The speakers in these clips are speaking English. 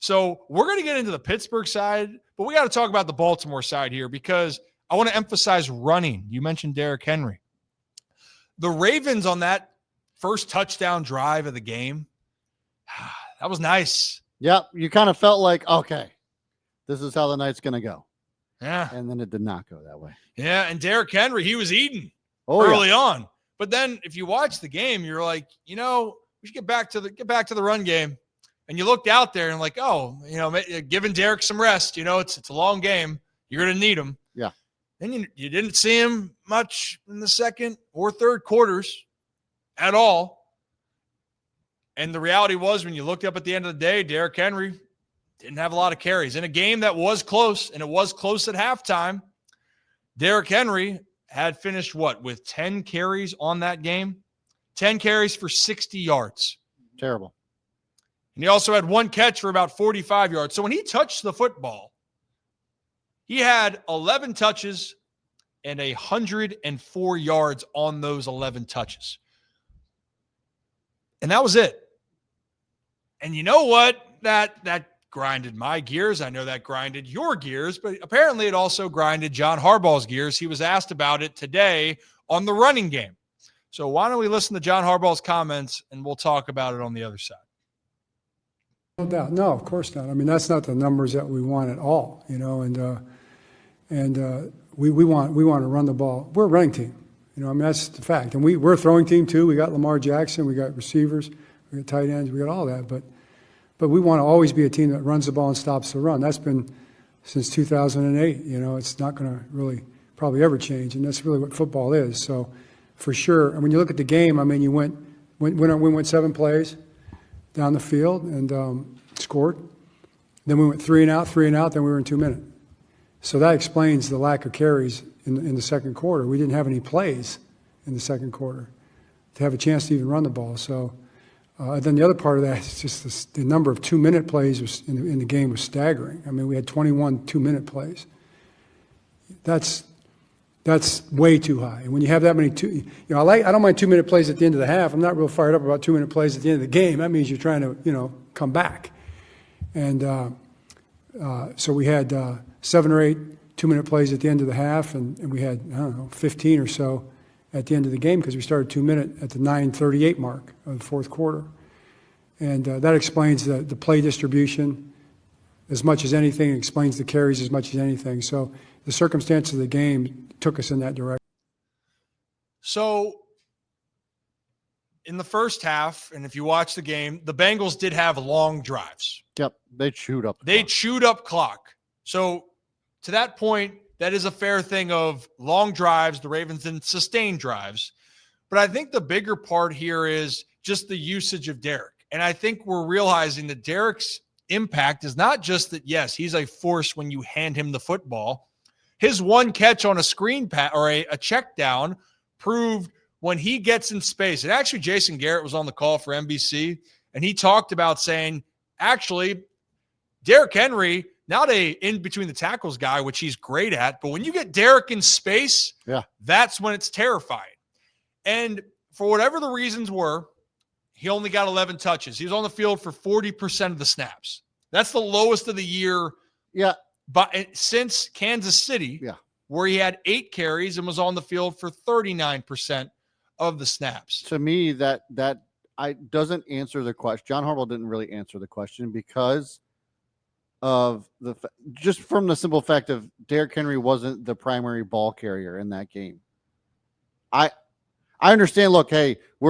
So we're going to get into the Pittsburgh side, but we got to talk about the Baltimore side here because I want to emphasize running. You mentioned Derrick Henry. The Ravens on that first touchdown drive of the game, that was nice. Yep, you kind of felt like, okay, this is how the night's going to go. Yeah. And then it did not go that way. Yeah, and Derrick Henry, he was eating early on. But then if you watch the game, you're like, we should get back to the run game. And you looked out there and like, giving Derrick some rest, it's a long game. You're going to need him. Yeah. And you didn't see him much in the second or third quarters at all. And the reality was when you looked up at the end of the day, Derrick Henry didn't have a lot of carries. In a game that was close, and it was close at halftime, Derrick Henry had finished with 10 carries on that game? 10 carries for 60 yards. Terrible. And he also had one catch for about 45 yards. So when he touched the football, he had 11 touches and 104 yards on those 11 touches. And that was it. And you know what? That grinded my gears. I know that grinded your gears, but apparently it also grinded John Harbaugh's gears. He was asked about it today on the running game. So why don't we listen to John Harbaugh's comments and we'll talk about it on the other side. No doubt. No, of course not. I mean, that's not the numbers that we want at all, and we want to run the ball. We're a running team, that's the fact. And we're a throwing team too. We got Lamar Jackson, we got receivers, we got tight ends, we got all that. But we want to always be a team that runs the ball and stops the run. That's been since 2008. It's not going to really probably ever change, and that's really what football is. So, for sure. And when you look at the game, I mean, we went 7 plays down the field and scored. Then we went 3 and out, then we were in 2 minutes. So that explains the lack of carries in the second quarter. We didn't have any plays in the second quarter to have a chance to even run the ball. So then the other part of that is just the number of 2-minute plays in the game was staggering. I mean, we had 21 2-minute plays. That's way too high. And when you have that many I don't mind 2-minute plays at the end of the half. I'm not real fired up about 2-minute plays at the end of the game. That means you're trying to, come back. And so we had 7 or 8 2-minute plays at the end of the half, and we had, 15 or so at the end of the game because we started 2-minute at the 9:38 mark of the fourth quarter. And that explains the play distribution as much as anything. It explains the carries as much as anything. So the circumstance of the game took us in that direction. So in the first half, and if you watch the game, the Bengals did have long drives. Yep, they chewed up. Chewed up clock. So to that point, that is a fair thing of long drives. The Ravens didn't sustain drives. But I think the bigger part here is just the usage of Derrick. And I think we're realizing that Derrick's impact is not just that, yes, he's a force when you hand him the football. His one catch on a screen or a check down proved when he gets in space. And actually, Jason Garrett was on the call for NBC, and he talked about saying, actually, Derrick Henry, not a in between the tackles guy, which he's great at, but when you get Derrick in space, that's when it's terrifying. And for whatever the reasons were, he only got 11 touches. He was on the field for 40% of the snaps. That's the lowest of the year. Yeah. But since Kansas City, where he had 8 carries and was on the field for 39% of the snaps. To me, that doesn't answer the question. John Harbaugh didn't really answer the question because of just from the simple fact of Derrick Henry wasn't the primary ball carrier in that game. I understand. Look, hey, we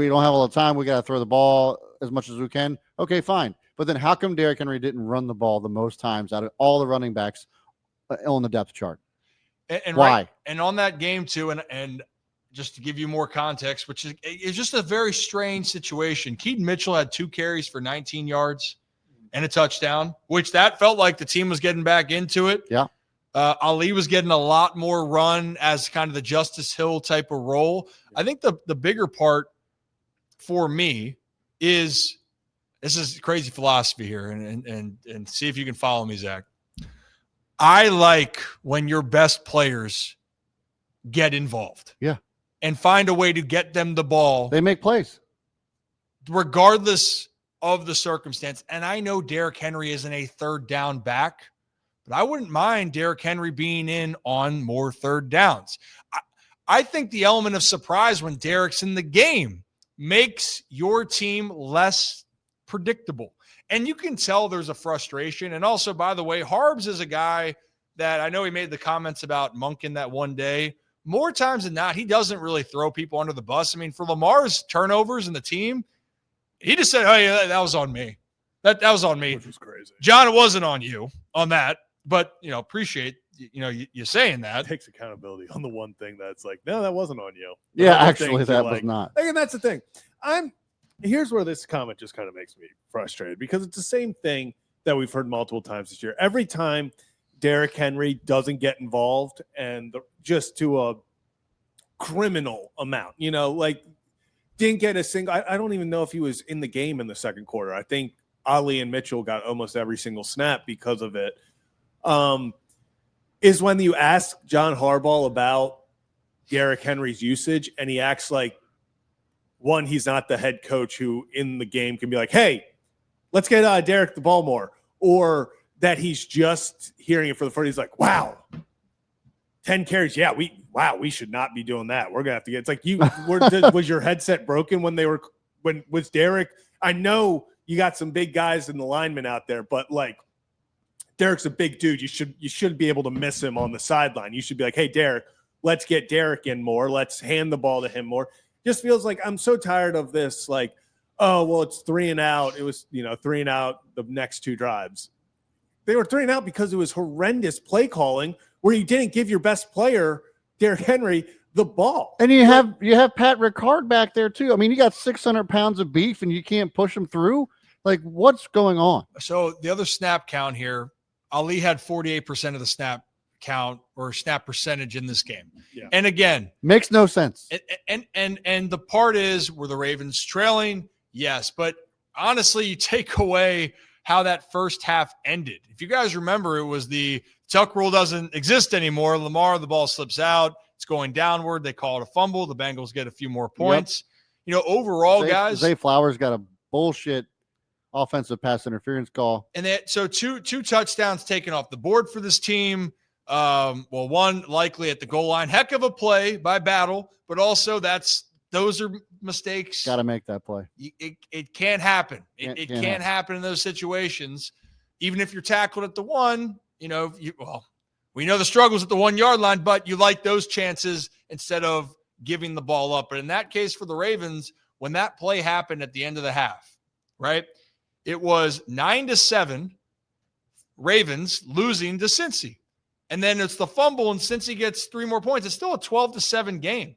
don't have all the time. We got to throw the ball as much as we can. Okay, fine. But then how come Derrick Henry didn't run the ball the most times out of all the running backs on the depth chart? And why? Right, and on that game too, and just to give you more context, which is just a very strange situation. Keaton Mitchell had 2 carries for 19 yards and a touchdown, which that felt like the team was getting back into it. Yeah. Ali was getting a lot more run as kind of the Justice Hill type of role. I think the bigger part for me is this is crazy philosophy here, and see if you can follow me, Zach. I like when your best players get involved. Yeah. And find a way to get them the ball. They make plays. Regardless of the circumstance. And I know Derrick Henry isn't a third down back, but I wouldn't mind Derrick Henry being in on more third downs. I think the element of surprise when Derrick's in the game makes your team less predictable. And you can tell there's a frustration. And also, by the way, Harbs is a guy that I know he made the comments about Monken that one day. More times than not, he doesn't really throw people under the bus. I mean, for Lamar's turnovers in the team, he just said, "Hey, that was on me. That was on me." Which was crazy. John, it wasn't on you on that. But, appreciate, you saying that. Takes accountability on the one thing that's like, no, that wasn't on you. Yeah, actually, that was not. And that's the thing. Here's where this comment just kind of makes me frustrated, because it's the same thing that we've heard multiple times this year. Every time Derrick Henry doesn't get involved, and just to a criminal amount, didn't get a single. I don't even know if he was in the game in the second quarter. I think Ali and Mitchell got almost every single snap because of it. Is when you ask John Harbaugh about Derrick Henry's usage, and he acts like, one, he's not the head coach who in the game can be like, hey, let's get Derrick the ball more, or that he's just hearing it for the first. He's like, wow, 10 carries. Yeah, we should not be doing that. We're gonna have to get. It's like was your headset broken when was Derrick? I know you got some big guys in the linemen out there, but like, Derrick's a big dude. You should be able to miss him on the sideline. You should be like, hey, Derrick, let's get Derrick in more. Let's hand the ball to him more. Just feels like I'm so tired of this. Like, oh, well, it's 3 and out. It was, 3 and out the next 2 drives. They were 3 and out because it was horrendous play calling where you didn't give your best player, Derrick Henry, the ball. And you have Pat Ricard back there too. I mean, you got 600 pounds of beef and you can't push him through. Like, what's going on? So the other snap count here, Ali had 48% of the snap count or snap percentage in this game. Yeah. And again, makes no sense. And the part is, were the Ravens trailing? Yes. But honestly, you take away how that first half ended. If you guys remember, it was the tuck rule doesn't exist anymore. Lamar, the ball slips out. It's going downward. They call it a fumble. The Bengals get a few more points. Yep. Overall, guys. Zay Flowers got a bullshit offensive pass interference call. And so two touchdowns taken off the board for this team. One likely at the goal line. Heck of a play by Battle, but also those are mistakes. Got to make that play. It can't happen. It can't happen in those situations. Even if you're tackled at the 1, we know the struggles at the 1 yard line, but you like those chances instead of giving the ball up. But in that case for the Ravens, when that play happened at the end of the half, right? It was 9-7 Ravens losing to Cincy. And then it's the fumble, and Cincy gets 3 more points. It's still a 12-7 game.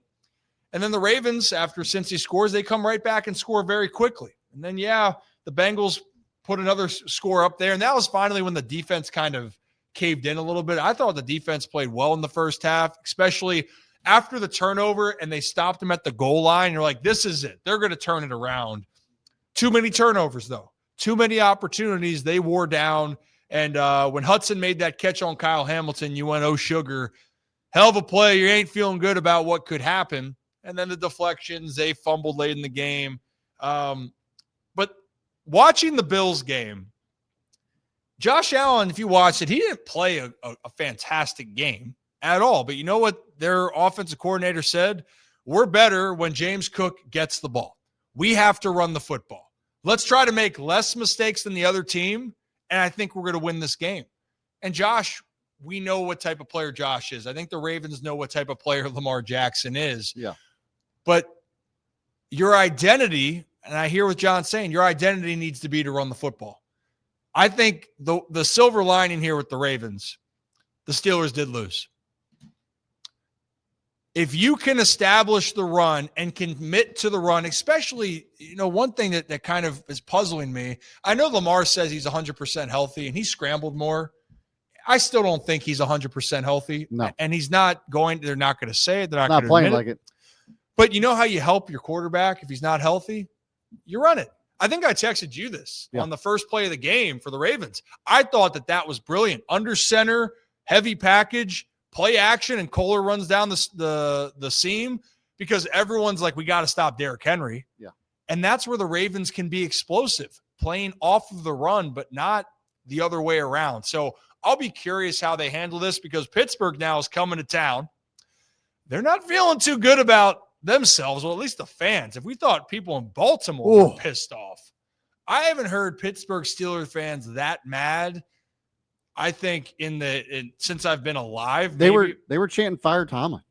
And then the Ravens, after Cincy scores, they come right back and score very quickly. And then, the Bengals put another score up there. And that was finally when the defense kind of caved in a little bit. I thought the defense played well in the first half, especially after the turnover, and they stopped them at the goal line. You're like, this is it. They're going to turn it around. Too many turnovers, though. Too many opportunities. They wore down. And when Hudson made that catch on Kyle Hamilton, you went, oh, sugar. Hell of a play. You ain't feeling good about what could happen. And then the deflections, they fumbled late in the game. But watching the Bills game, Josh Allen, if you watched it, he didn't play a fantastic game at all. But you know what their offensive coordinator said? We're better when James Cook gets the ball. We have to run the football. Let's try to make less mistakes than the other team, and I think we're going to win this game. And Josh, we know what type of player Josh is. I think the Ravens know what type of player Lamar Jackson is. Yeah. But your identity, and I hear what John's saying, your identity needs to be to run the football. I think the silver lining here with the Ravens, the Steelers did lose. If you can establish the run and commit to the run, especially, one thing that kind of is puzzling me, I know Lamar says he's 100% healthy and he scrambled more. I still don't think he's 100% healthy. No. And he's not they're not going to say it. They're not going to playing like it. But you know how you help your quarterback if he's not healthy? You run it. I think I texted you this on the first play of the game for the Ravens. I thought that was brilliant. Under center, heavy package, play action, and Kohler runs down the seam because everyone's like, we got to stop Derrick Henry. Yeah. And that's where the Ravens can be explosive. playing off of the run, but not the other way around. So I'll be curious how they handle this because Pittsburgh now is coming to town. They're not feeling too good about themselves, well, at least the fans. If we thought people in Baltimore were pissed off, I haven't heard Pittsburgh Steelers fans that mad. I think since I've been alive, they were chanting "Fire Tomlin."